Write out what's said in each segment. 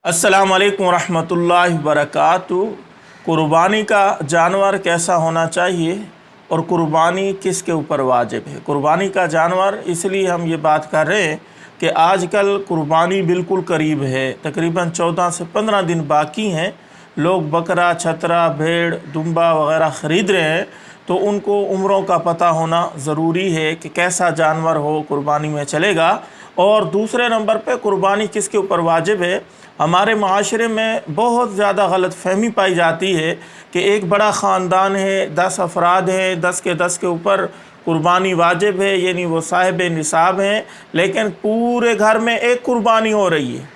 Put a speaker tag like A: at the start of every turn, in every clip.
A: अस्सलाम वालेकुम रहमतुल्लाहि वबरकातुहू। कुर्बानी का जानवर कैसा होना चाहिए और कुर्बानी किसके ऊपर वाजिब है। कुर्बानी का जानवर इसलिए हम ये बात कर रहे हैं कि आजकल कुर्बानी बिल्कुल करीब है, तकरीबन 14 से 15 दिन बाकी हैं। लोग बकरा, छतरा, भेड़, दुम्बा वग़ैरह ख़रीद रहे हैं, तो उनको उम्रों का पता होना ज़रूरी है कि कैसा जानवर हो कुर्बानी में चलेगा। और दूसरे नंबर पे कुर्बानी किसके ऊपर वाजिब है। हमारे माशरे में बहुत ज़्यादा गलत फहमी पाई जाती है कि एक बड़ा ख़ानदान है, 10 अफराद हैं, 10 के ऊपर कुर्बानी वाजिब है, यानी वो साहिब निसाब हैं, लेकिन पूरे घर में एक कुर्बानी हो रही है।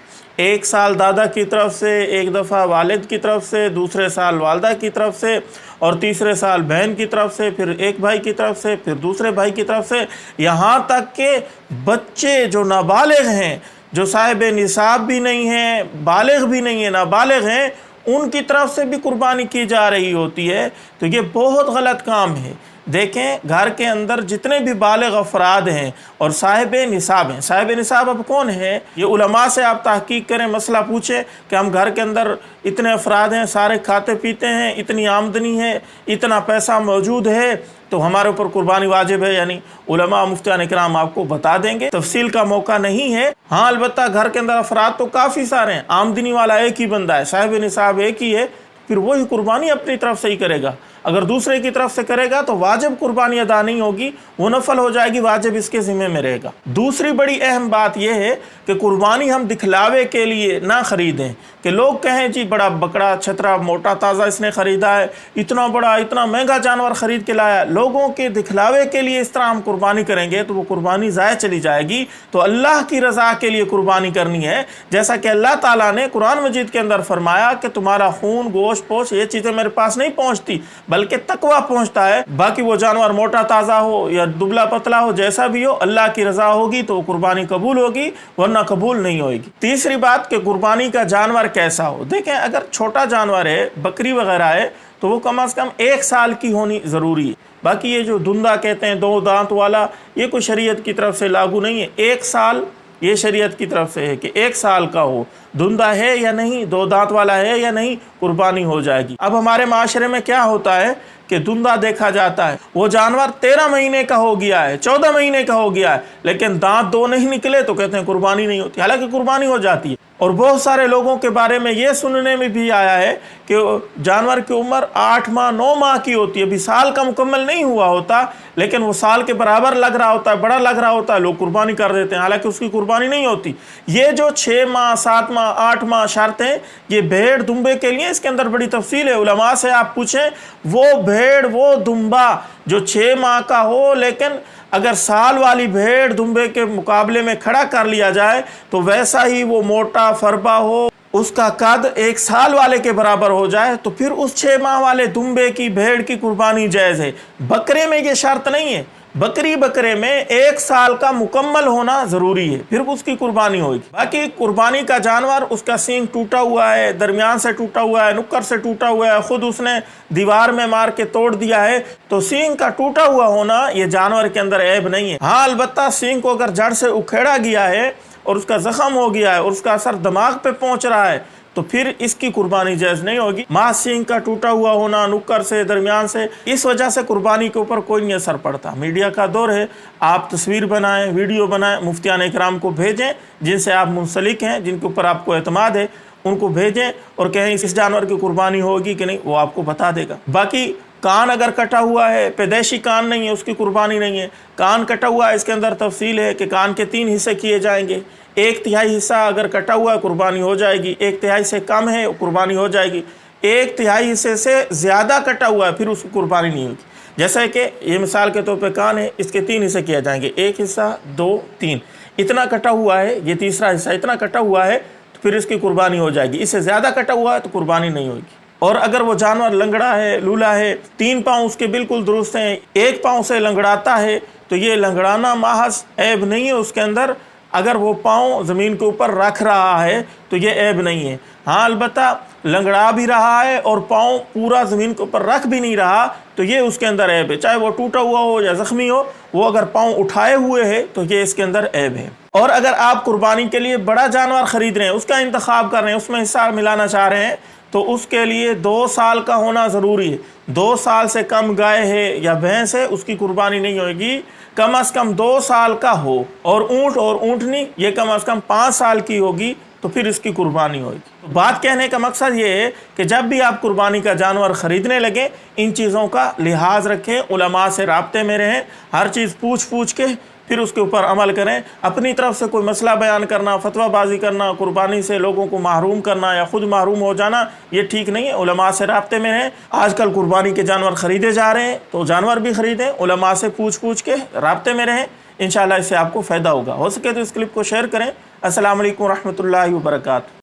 A: एक साल दादा की तरफ से, एक दफ़ा वालिद की तरफ से, दूसरे साल वालदा की तरफ से, और तीसरे साल बहन की तरफ से, फिर एक भाई की तरफ से, फिर दूसरे भाई की तरफ से, यहाँ तक के बच्चे जो नाबालिग हैं, जो साहिब निसाब भी नहीं हैं, बालिग भी नहीं है, नाबालिग हैं, उनकी तरफ से भी कुर्बानी की जा रही होती है। तो ये बहुत गलत काम है। देखें, घर के अंदर जितने भी बालिग अफराद हैं और साहिब निसाब हैं, साहिब निसाब अब कौन है, ये उलमा से आप तहकीक करें, मसला पूछें कि हम घर के अंदर इतने अफराद हैं, सारे खाते पीते हैं, इतनी आमदनी है, इतना पैसा मौजूद है, तो हमारे ऊपर कुर्बानी वाजिब है। यानी उलमा मुफ्तियान इकराम आपको बता देंगे, तफसील का मौका नहीं है। हाँ, अलबत्ता घर के अंदर अफराद तो काफ़ी सारे हैं, आमदनी वाला एक ही बंदा है, साहिब निसाब एक ही है, फिर वही कुर्बानी अपनी तरफ से ही करेगा। अगर दूसरे की तरफ से करेगा तो वाजिब कुर्बानी अदा नहीं होगी, वो नफल हो जाएगी, वाजिब इसके ज़िम्मे में रहेगा। दूसरी बड़ी अहम बात यह है कि कुर्बानी हम दिखलावे के लिए ना ख़रीदें, कि लोग कहें जी बड़ा बकरा, छतरा, मोटा ताज़ा इसने ख़रीदा है, इतना बड़ा, इतना महंगा जानवर ख़रीद के लाया। लोगों के दिखलावे के लिए इस तरह हम कुर्बानी करेंगे तो वो कुर्बानी ज़ाया चली जाएगी। तो अल्लाह की रज़ा के लिए कुर्बानी करनी है, जैसा कि अल्लाह ताला ने कुरान मजीद के अंदर फरमाया कि तुम्हारा खून, गोश्त, पोश, ये चीज़ें मेरे पास नहीं पहुँचती, बल्कि तकवा पहुंचता है। बाकी वो जानवर मोटा ताज़ा हो या दुबला पतला हो, जैसा भी हो, अल्लाह की रज़ा होगी तो कुर्बानी कबूल होगी, वरना कबूल नहीं होगी। तीसरी बात कि कुर्बानी का जानवर कैसा हो। देखें, अगर छोटा जानवर है, बकरी वगैरह है, तो वो कम से कम 1 साल की होनी ज़रूरी है। बाकी ये जो धुंधा कहते हैं 2 दांत वाला, ये कोई शरीयत की तरफ से लागू नहीं है। 1 साल ये शरीयत की तरफ से है कि 1 साल का हो, धुंधा है या नहीं, 2 दांत वाला है या नहीं, कुर्बानी हो जाएगी। अब हमारे माशरे में क्या होता है कि धुंधा देखा जाता है, वो जानवर 13 महीने का हो गया है, 14 महीने का हो गया है, लेकिन दांत 2 नहीं निकले तो कहते हैं कुर्बानी नहीं होती, हालांकि कुर्बानी हो जाती है। और बहुत सारे लोगों के बारे में ये सुनने में भी आया है कि जानवर की उम्र 8 माह 9 माह की होती है, अभी साल का मुकम्मल नहीं हुआ होता, लेकिन वो साल के बराबर लग रहा होता है, बड़ा लग रहा होता है, लोग कुर्बानी कर देते हैं, हालांकि उसकी कुर्बानी नहीं होती। ये जो 6 माह 7 माह 8 माह शर्तें, ये भेड़ दुम्बे के लिए, इसके अंदर बड़ी तफसील है। उलमा से आप पूछें, वो भेड़, वो दुम्बा जो 6 माह का हो, लेकिन अगर साल वाली भेड़ दुम्बे के मुकाबले में खड़ा कर लिया जाए तो वैसा ही वो मोटा फरबा हो, उसका कद 1 साल वाले के बराबर हो जाए, तो फिर उस 6 माह वाले दुम्बे की, भेड़ की कुर्बानी जायज़ है। बकरे में ये शर्त नहीं है, बकरे में 1 साल का मुकम्मल होना ज़रूरी है, फिर उसकी कुर्बानी होगी। बाकी कुर्बानी का जानवर, उसका सींग टूटा हुआ है, दरमियान से टूटा हुआ है, नुक्कर से टूटा हुआ है, ख़ुद उसने दीवार में मार के तोड़ दिया है, तो सींग का टूटा हुआ होना ये जानवर के अंदर ऐब नहीं है। हाँ, अलबत्ता सींग को अगर जड़ से उखेड़ा गया है और उसका ज़ख़म हो गया है और उसका असर दिमाग पे पहुँच रहा है, तो फिर इसकी कुर्बानी जायज़ नहीं होगी। माँ सींग का टूटा हुआ होना, नुक्कर से, दरमियान से, इस वजह से कुर्बानी के ऊपर कोई नहीं असर पड़ता। मीडिया का दौर है, आप तस्वीर बनाएं, वीडियो बनाएं, मुफ्तियान इकराम को भेजें जिनसे आप मुंसलिक हैं, जिनके ऊपर आपको एतमाद है, उनको भेजें और कहें इस जानवर की कुर्बानी होगी कि नहीं, वो आपको बता देगा। बाकी कान अगर कटा हुआ है, पैदाइशी कान नहीं है, उसकी कुर्बानी नहीं है। कान कटा हुआ है, इसके अंदर तफसील है कि कान के 3 हिस्से किए जाएंगे। 1/3 हिस्सा अगर कटा हुआ है, कुर्बानी हो जाएगी। 1/3 से कम है, कुर्बानी हो जाएगी। 1/3 हिस्से से ज़्यादा कटा हुआ है, फिर उसकी कुर्बानी नहीं होगी। जैसे कि ये मिसाल के तौर पे कान है, इसके 3 हिस्से किए जाएंगे, 1 हिस्सा, 2, 3, इतना कटा हुआ है, ये तीसरा हिस्सा इतना कटा हुआ है, तो फिर इसकी कुर्बानी हो जाएगी। इससे ज़्यादा कटा हुआ है तो कुर्बानी नहीं होगी। और अगर वो जानवर लंगड़ा है, लूला है, 3 पाँव उसके बिल्कुल दुरुस्त हैं, 1 पाँव से लंगड़ाता है, तो ये लंगड़ाना महज ऐब नहीं है उसके अंदर। अगर वो पाँव ज़मीन के ऊपर रख रहा है तो ये ऐब नहीं है। हाँ, अलबत्ता लंगड़ा भी रहा है और पाँव पूरा ज़मीन के ऊपर रख भी नहीं रहा, तो ये उसके अंदर ऐब है। चाहे वो टूटा हुआ हो या ज़ख्मी हो, वो अगर पाँव उठाए हुए है तो ये इसके अंदर ऐब है। اور اگر آپ قربانی کے لیے بڑا جانور خرید رہے ہیں، اس کا انتخاب کر رہے ہیں، اس میں حصہ ملانا چاہ رہے ہیں، تو اس کے لیے 2 سال کا ہونا ضروری ہے۔ 2 سال سے کم گائے ہے یا بھینس ہے، اس کی قربانی نہیں ہوئے گی، کم از کم 2 سال کا ہو۔ اور اونٹ اور اونٹنی یہ کم از کم 5 سال کی ہوگی، تو پھر اس کی قربانی ہوگی۔ بات کہنے کا مقصد یہ ہے کہ جب بھی آپ قربانی کا جانور خریدنے لگیں، ان چیزوں کا لحاظ رکھیں، علماء سے رابطے میں رہیں، ہر چیز پوچھ کے پھر اس کے اوپر عمل کریں۔ اپنی طرف سے کوئی مسئلہ بیان کرنا، فتویٰ بازی کرنا، قربانی سے لوگوں کو محروم کرنا یا خود محروم ہو جانا، یہ ٹھیک نہیں ہے۔ علماء سے رابطے میں رہیں۔ آج کل قربانی کے جانور خریدے جا رہے ہیں، تو جانور بھی خریدیں، علماء سے پوچھ کے رابطے میں رہیں، انشاءاللہ اس سے آپ کو فائدہ ہوگا۔ ہو سکے تو اس کلپ کو شیئر کریں۔ السلام علیکم ورحمۃ اللہ وبرکاتہ۔